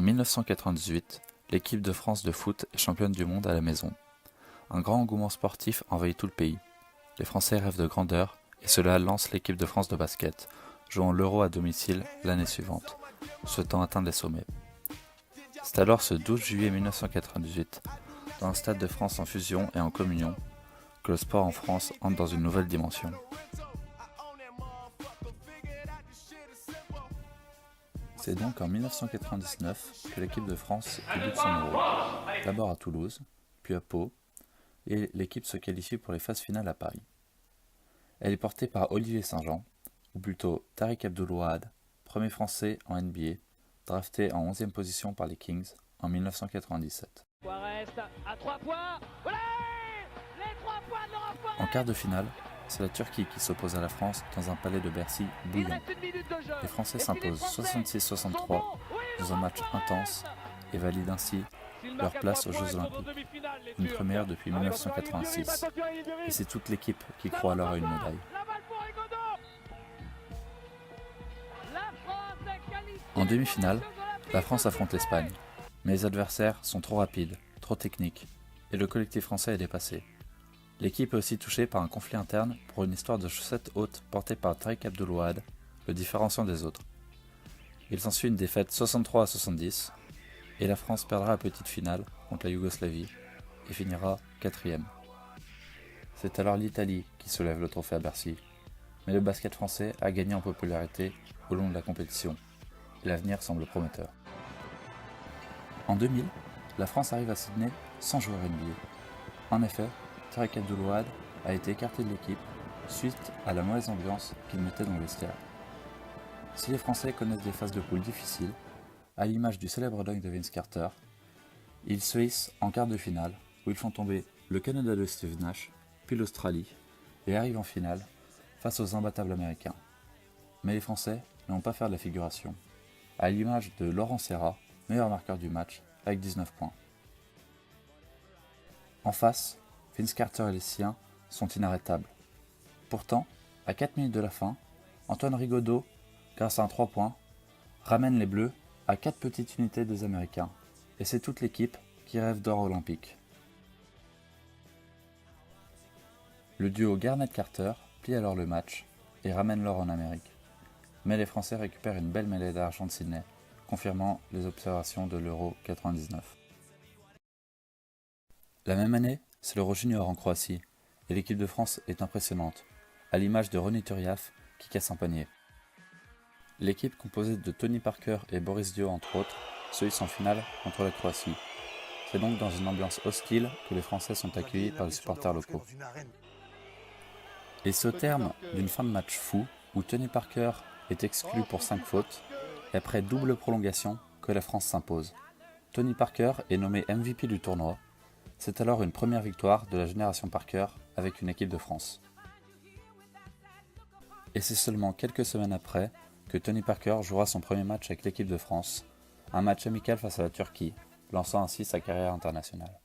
En 1998, l'équipe de France de foot est championne du monde à la maison. Un grand engouement sportif envahit tout le pays. Les Français rêvent de grandeur et cela lance l'équipe de France de basket, jouant l'Euro à domicile l'année suivante, souhaitant atteindre les sommets. C'est alors ce 12 juillet 1998, dans un stade de France en fusion et en communion, que le sport en France entre dans une nouvelle dimension. C'est donc en 1999 que l'équipe de France débute son Euro, d'abord à Toulouse, puis à Pau, et l'équipe se qualifie pour les phases finales à Paris. Elle est portée par Olivier Saint-Jean, ou plutôt Tariq Abdul-Wahad, premier français en NBA, drafté en 11e position par les Kings en 1997. En quart de finale, c'est la Turquie qui s'oppose à la France dans un palais de Bercy bouillant. Les Français s'imposent 66-63 dans un match intense et valident ainsi leur place aux Jeux Olympiques, une première depuis 1986. Et c'est toute l'équipe qui croit alors à une médaille. En demi-finale, la France affronte l'Espagne, mais les adversaires sont trop rapides, trop techniques, et le collectif français est dépassé. L'équipe est aussi touchée par un conflit interne pour une histoire de chaussettes hautes portée par Tariq Abdul-Wahad, le différenciant des autres. Il s'ensuit une défaite 63-70, et la France perdra la petite finale contre la Yougoslavie et finira 4e. C'est alors l'Italie qui soulève le trophée à Bercy, mais le basket français a gagné en popularité au long de la compétition, et l'avenir semble prometteur. En 2000, la France arrive à Sydney sans joueur NBA. En effet, Tariq Abdul-Wahad a été écarté de l'équipe suite à la mauvaise ambiance qu'il mettait dans le vestiaire. Si les Français connaissent des phases de poule difficiles, à l'image du célèbre dunk de Vince Carter, ils se hissent en quart de finale où ils font tomber le Canada de Steve Nash, puis l'Australie, et arrivent en finale face aux imbattables américains. Mais les Français ne vont pas faire de la figuration, à l'image de Laurent Serra, meilleur marqueur du match, avec 19 points. En face, Vince Carter et les siens sont inarrêtables. Pourtant, à 4 minutes de la fin, Antoine Rigaudot, grâce à un 3 points, ramène les Bleus à 4 petites unités des Américains, et c'est toute l'équipe qui rêve d'or olympique. Le duo Garnett-Carter plie alors le match et ramène l'or en Amérique. Mais les Français récupèrent une belle médaille d'argent de Sydney, confirmant les observations de l'Euro 99. La même année, c'est l'Euro Junior en Croatie, et l'équipe de France est impressionnante, à l'image de Ronny Turiaf qui casse un panier. L'équipe composée de Tony Parker et Boris Dio entre autres se hisse en finale contre la Croatie. C'est donc dans une ambiance hostile que les Français sont accueillis par les supporters locaux. Et c'est au terme d'une fin de match fou où Tony Parker est exclu pour 5 fautes et après double prolongation que la France s'impose. Tony Parker est nommé MVP du tournoi. C'est alors une première victoire de la génération Parker avec une équipe de France. Et c'est seulement quelques semaines après que Tony Parker jouera son premier match avec l'équipe de France, un match amical face à la Turquie, lançant ainsi sa carrière internationale.